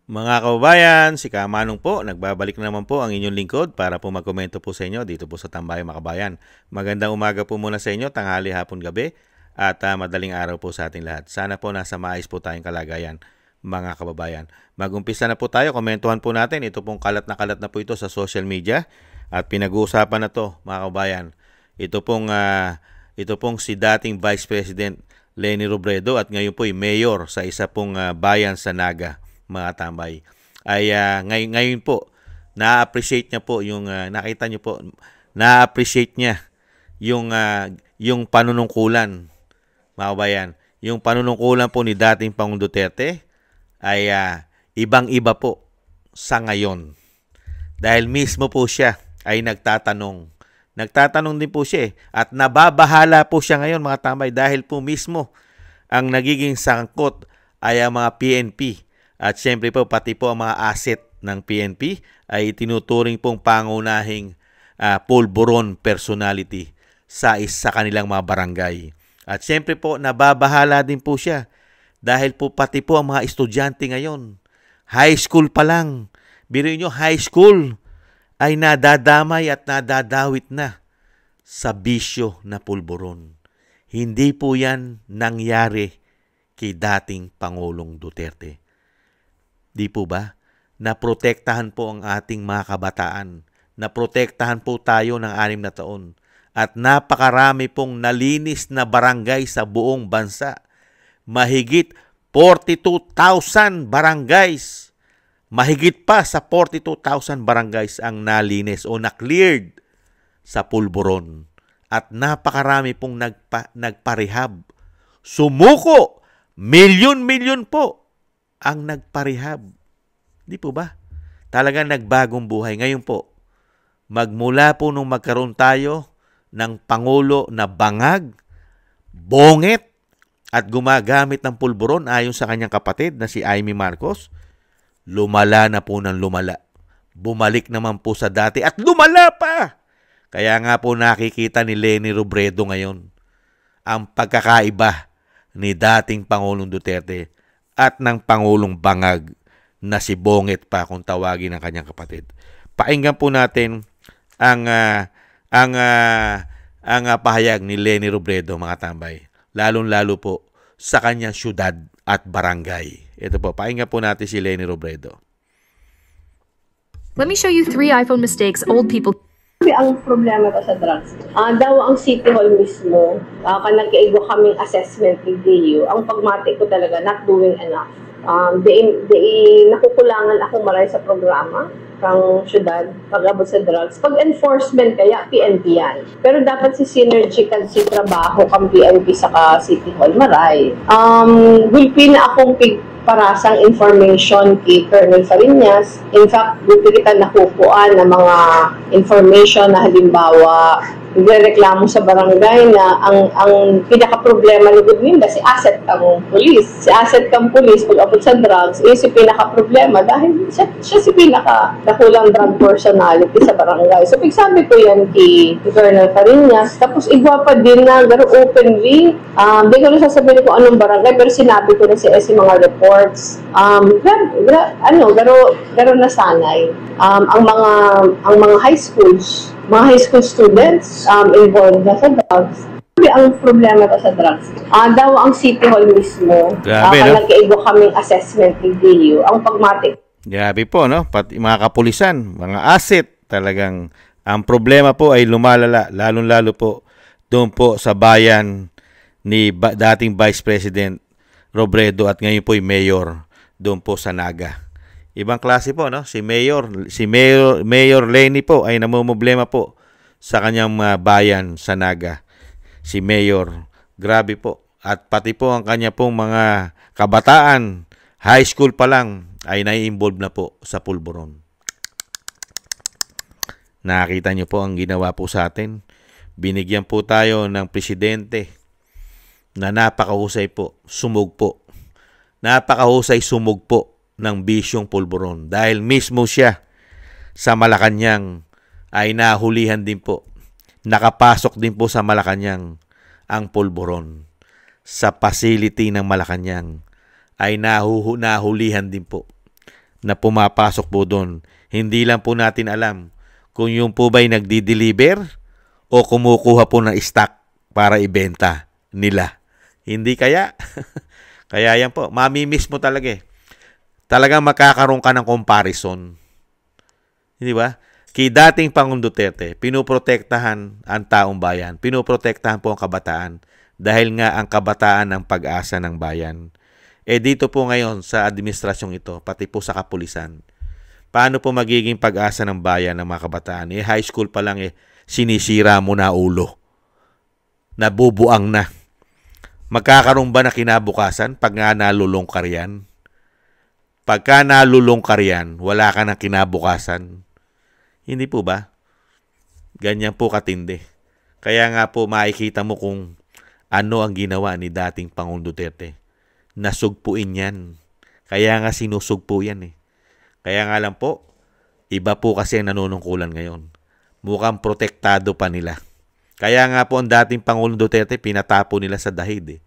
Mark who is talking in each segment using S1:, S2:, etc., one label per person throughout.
S1: Mga kababayan, si Kamanong po, nagbabalik na naman po ang inyong lingkod para po magkomento po sa inyo dito po sa Tambayang Makabayan. Magandang umaga po muna sa inyo, tanghali, hapon, gabi, at madaling araw po sa ating lahat. Sana po nasa maayos po tayong kalagayan, mga kababayan. Mag-umpisa na po tayo, komentuhan po natin. Ito pong kalat na po ito sa social media at pinag-uusapan na to, mga kababayan. Ito pong si dating Vice President Leni Robredo at ngayon po ay mayor sa isa pong bayan sa Naga, mga tambay. Ay ngayon po na-appreciate niya po yung nakita niyo po, na-appreciate niya yung panunungkulan, mga kabayan. Yung panunungkulan po ni dating Pangulong Duterte ay ibang-iba po sa ngayon. Dahil mismo po siya ay nagtatanong din po siya at nababahala po siya ngayon, mga tambay, dahil po mismo ang nagiging sangkot ay ang mga PNP. At syempre po, pati po ang mga asset ng PNP ay tinuturing pong pangunahing pulburon personality sa kanilang mga barangay. At syempre po, nababahala din po siya dahil po pati po ang mga estudyante ngayon, high school pa lang, biruin nyo, high school, ay nadadamay at nadadawit na sa bisyo na pulburon. Hindi po yan nangyari kay dating Pangulong Duterte. Di po ba? Naprotektahan po ang ating mga kabataan. Naprotektahan po tayo ng 6 na taon. At napakarami pong nalinis na barangay sa buong bansa. Mahigit 42,000 barangays. Mahigit pa sa 42,000 barangays ang nalinis o na-cleared sa pulburon. At napakarami pong nagparehab. Sumuko! Milyon-milyon po ang nagparehab. Di po ba? Talagang nagbagong buhay. Ngayon po, magmula po nung magkaroon tayo ng Pangulo na bangag, bongit, at gumagamit ng pulburon ayon sa kanyang kapatid na si Amy Marcos, lumala na po ng lumala. Bumalik naman po sa dati at lumala pa. Kaya nga po nakikita ni Leni Robredo ngayon ang pagkakaiba ni dating Pangulong Duterte at ng Pangulong bangag na si Bongit pa kung tawagin ng kanyang kapatid. Pakinggan po natin ang pahayag ni Leni Robredo, mga tambay. Lalong-lalo po sa kanyang syudad at barangay. Ito po, pakinggan po natin si Leni Robredo.
S2: Let me show you 3 iPhone mistakes old people.
S3: Ang problema ko sa drugs, daw ang City Hall mismo, nagkaigo kaming assessment with DU, ang pagmati ko talaga not doing enough. Nakukulangan ako maray sa programa kang syudad, pag-abot sa drugs. Pag enforcement kaya, PNP yan. Pero dapat si synergy kan si trabaho kang PNP sa City Hall, maray. Gulpi na akong parasang information kay Colonel Fariñas. In fact, buti kita nakukuan ng mga information na halimbawa, nagreklamo sa barangay na ang pinaka-problema ni Goodwinda, si asset kang police. Si asset kang police, pag abot sa drugs, si pinaka-problema dahil siya si pinaka-nakulang drug personality sa barangay. So, pagsabi ko yan kay Colonel Fariñas. Tapos, igwa pa din na garo openly. Di ko rin sasabihin ko anong barangay, pero sinabi ko na si mga reports. Garo nasanay. Ang mga high schools, mga high school students involved na sa drugs. Ang problema ko sa drugs, daw ang City Hall mismo, nagkaigo kaming assessment with DU, ang pagmati.
S1: Grabe po, no? Pati mga kapulisan, mga asset, talagang ang problema po ay lumalala, lalong-lalo po doon po sa bayan ni dating Vice President Robredo at ngayon po ay mayor doon po sa Naga. Ibang klase po, no? Si Mayor Leni po ay namumblema po sa kanyang bayan sa Naga. Si Mayor, grabe po. At pati po ang kanya pong mga kabataan, high school pa lang, ay nai-involve na po sa pulburon. Nakita niyo po ang ginawa po sa atin. Binigyan po tayo ng presidente na napakahusay po, sumog po. Napakahusay sumog po ng bisyong pulburon dahil mismo siya sa Malacanang ay nahulihan din po. Nakapasok din po sa Malacanang ang pulburon. Sa facility ng Malacanang ay nahulihan din po. na pumapasok po doon. Hindi lang po natin alam kung yung po ba'y nagdi-deliver o kumukuha po ng stock para ibenta nila. Hindi kaya? Kaya yan po, mamimiss mo talaga eh. Talagang makakaroon ka ng comparison. Di ba? Kay dating Pangulong Duterte, pinoprotektahan ang taong bayan. Pinoprotektahan po ang kabataan dahil nga ang kabataan ang pag-asa ng bayan. Dito po ngayon sa administrasyong ito, pati po sa kapulisan, paano po magiging pag-asa ng bayan ng mga kabataan? High school pa lang sinisira mo na ulo. Nabubuang na. Magkakaroon ba na kinabukasan pag nga nalulong ka riyan? Pagka nalulong ka riyan, wala ka na kinabukasan. Hindi po ba? Ganyan po katindi. Kaya nga po makikita mo kung ano ang ginawa ni dating Pangulong Duterte. Nasugpuin yan. Kaya nga sinusugpo yan eh. Kaya nga lang po, iba po kasi ang nanunungkulan ngayon. Mukhang protektado pa nila. Kaya nga po ang dating Pangulong Duterte, pinatapo nila sa dahig eh.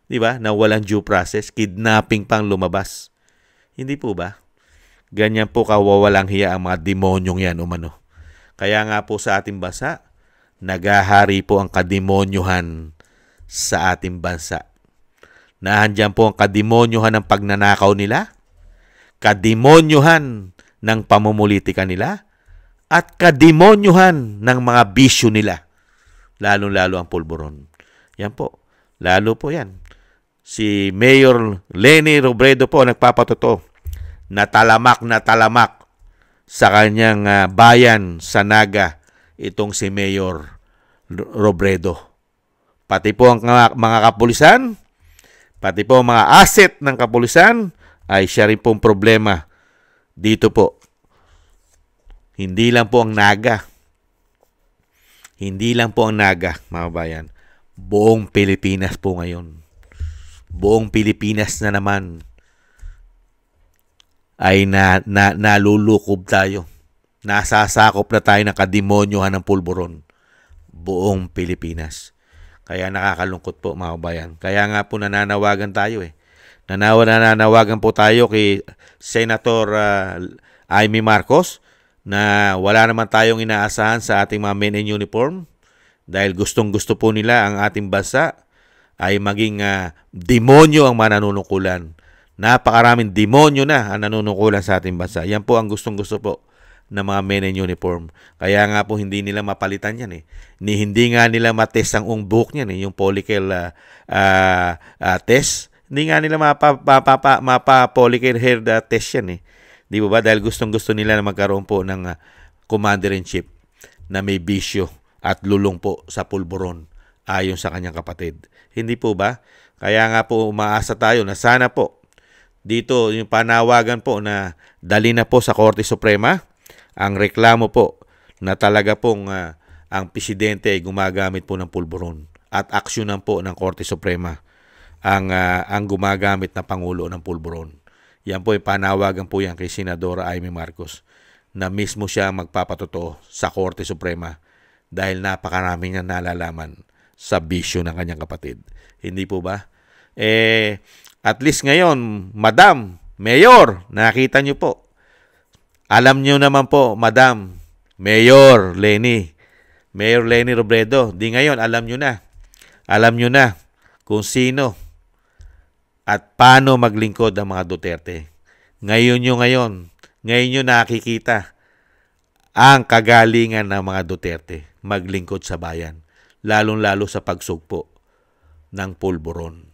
S1: Di ba? Na walang due process, kidnapping pang lumabas. Hindi po ba? Ganyan po kawawalang hiya ang mga demonyong yan umano. Kaya nga po sa ating bansa, nagahari po ang kademonyuhan sa ating bansa. Nahandyan po ang kademonyuhan ng pagnanakaw nila, kademonyuhan ng pamumulitika nila, at kademonyuhan ng mga bisyo nila. Lalo-lalo ang pulburon. Yan po. Lalo po yan. Si Mayor Leni Robredo po nagpapatotoo na talamak sa kanyang bayan sa Naga itong si Mayor Robredo. Pati po ang mga kapulisan, pati po ang mga asset ng kapulisan ay siya rin pong problema dito po. Hindi lang po ang Naga. Hindi lang po ang Naga, mga bayan. Buong Pilipinas po ngayon. Buong Pilipinas na naman ay nalulukob tayo. Nasasakop na tayo ng kademonyohan ng pulburon. Buong Pilipinas. Kaya nakakalungkot po mga kabayan. Kaya nga po nananawagan tayo eh. Nananawagan po tayo kay Senator Amy Marcos na wala naman tayong inaasahan sa ating mga men in uniform dahil gustong-gusto po nila ang ating bansa ay maging demonyo ang mananunungkulan. Napakaraming demonyo na ang nanunungkulan sa ating bansa. Yan po ang gustong-gusto po ng mga men in uniform. Kaya nga po hindi nila mapalitan yan eh. Hindi nga nila matest ang buhok niyan eh, yung follicle test. Hindi nga nila mapa-follicle hair test yan eh. Di ba? Dahil gustong-gusto nila na magkaroon po ng commander-in-chief na may bisyo at lulong po sa pulburon ayon sa kanyang kapatid. Hindi po ba? Kaya nga po umaasa tayo na sana po dito yung panawagan po na dali na po sa Korte Suprema ang reklamo po na talaga pong ang presidente ay gumagamit po ng pulburon at aksyonan po ng Korte Suprema ang gumagamit na Pangulo ng pulburon. Yan po yung panawagan po yan kay Senadora Amy Marcos na mismo siya magpapatotoo sa Korte Suprema dahil napakarami niya nalalaman sa bisyo ng kanyang kapatid. Hindi po ba? At least ngayon, Madam, Mayor, nakita niyo po. Alam niyo naman po, Madam, Mayor Leni Robredo, di ngayon, alam niyo na. Alam niyo na kung sino at paano maglingkod ang mga Duterte. Ngayon nyo nakikita ang kagalingan ng mga Duterte maglingkod sa bayan, lalong-lalo sa pagsugpo ng pulburon.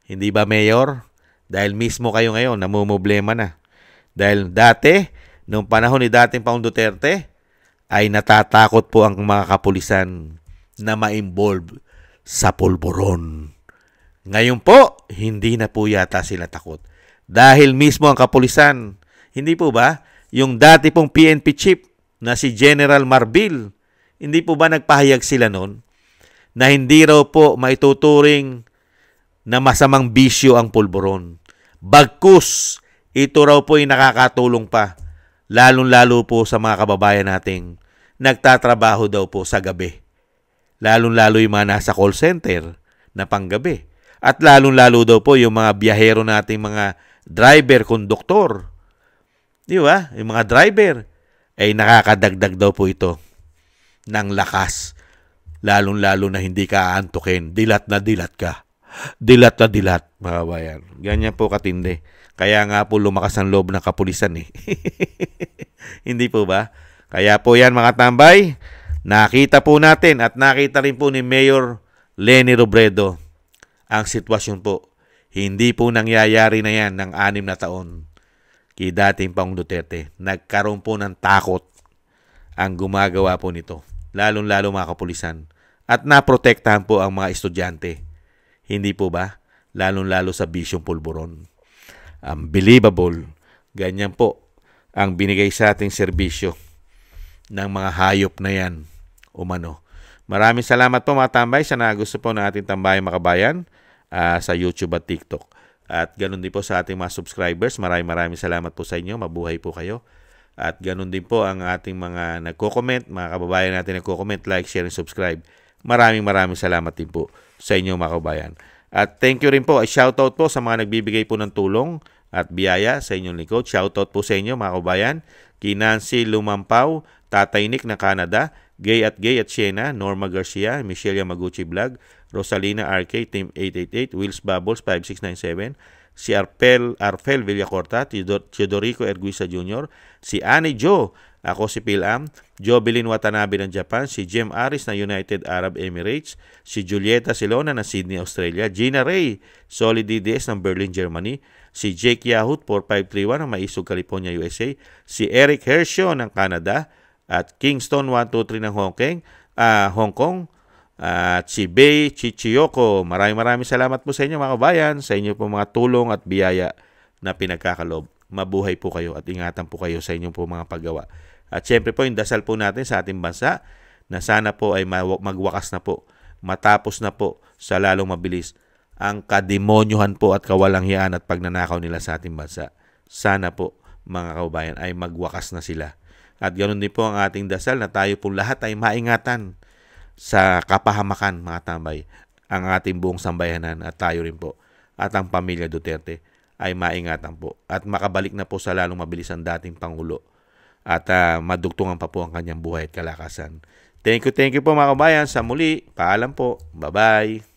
S1: Hindi ba, Mayor? Dahil mismo kayo ngayon, namumblema na. Dahil dati, noong panahon ni dating Pangulong Duterte, ay natatakot po ang mga kapulisan na ma-involve sa pulburon. Ngayon po, hindi na po yata sila takot. Dahil mismo ang kapulisan, hindi po ba, yung dati pong PNP chief na si General Marbil, hindi po ba nagpahayag sila noon na hindi raw po maituturing na masamang bisyo ang pulburon. Bagkus, ito raw po ay nakakatulong pa, lalong-lalo po sa mga kababayan nating nagtatrabaho daw po sa gabi. Lalong-lalo yung mga nasa call center na panggabi. At lalong-lalo daw po yung mga biyahero nating mga driver, konduktor Di ba? Yung mga driver ay nakakadagdag daw po ito ng lakas. Lalong-lalo na hindi ka aantukin. Dilat na dilat ka. Dilat na dilat, mga kabayan. Ganyan po katindi. Kaya nga po lumakas ang loob ng kapulisan eh. Hindi po ba? Kaya po yan mga tambay, nakita po natin at nakita rin po ni Mayor Leni Robredo ang sitwasyon po. Hindi po nangyayari na yan ng 6 na taon kay dating Pangulong Duterte. Nagkaroon po ng takot ang gumagawa po nito. Lalong-lalo mga kapulisan. At naprotektahan po ang mga estudyante. Hindi po ba? Lalong-lalo sa bisyong pulburon. Unbelievable. Ganyan po ang binigay sa ating serbisyo ng mga hayop na yan. Umano. Maraming salamat po mga tambay sa nagusto po ng ating Tambayang Makabayan sa YouTube at TikTok. At ganun din po sa ating mga subscribers. Maraming salamat po sa inyo. Mabuhay po kayo. At ganun din po ang ating mga nagko-comment, mga kababayan natin nagko-comment, like, share, and subscribe. Maraming salamat din po sa inyo mga kababayan. At thank you rin po, shoutout po sa mga nagbibigay po ng tulong at biyaya sa inyong lingkod. Shoutout po sa inyo mga kababayan. Kay Nancy Lumampaw, Tatay Nick na Canada, Gay at Siena, Norma Garcia, Michelle Yamaguchi Vlog, Rosalina RK, Team 888, Wills Bubbles 5697, si Arfel Villacorta, Teodorico Erguisa Jr., si Annie Jo, ako si Pilam, Jobelin Watanabe ng Japan, si Jem Aris na United Arab Emirates, si Julieta Silona ng Sydney, Australia, Gina Ray, Solid DDS ng Berlin, Germany, si Jake Yahut 4531 ng Maisog, California, USA, si Eric Hershio ng Canada, at Kingston 123 ng Hong Kong, at si Bay Chichiyoko. Maraming salamat po sa inyo mga kabayan, sa inyo po mga tulong at biyaya na pinagkakalob. Mabuhay po kayo at ingatan po kayo sa inyong po mga paggawa. At syempre po yung dasal po natin sa ating bansa na sana po ay magwakas na po, matapos na po sa lalong mabilis ang kademonyohan po at kawalanghiyaan at pagnanakaw nila sa ating bansa. Sana po mga kababayan ay magwakas na sila. At ganoon din po ang ating dasal na tayo po lahat ay maingatan sa kapahamakan mga tambay ang ating buong sambayanan at tayo rin po at ang pamilya Duterte ay maingatan po at makabalik na po sa lalong mabilis ang dating Pangulo at madugtungan pa po ang kanyang buhay at kalakasan. Thank you po mga kabayan. Sa muli, paalam po. Bye-bye.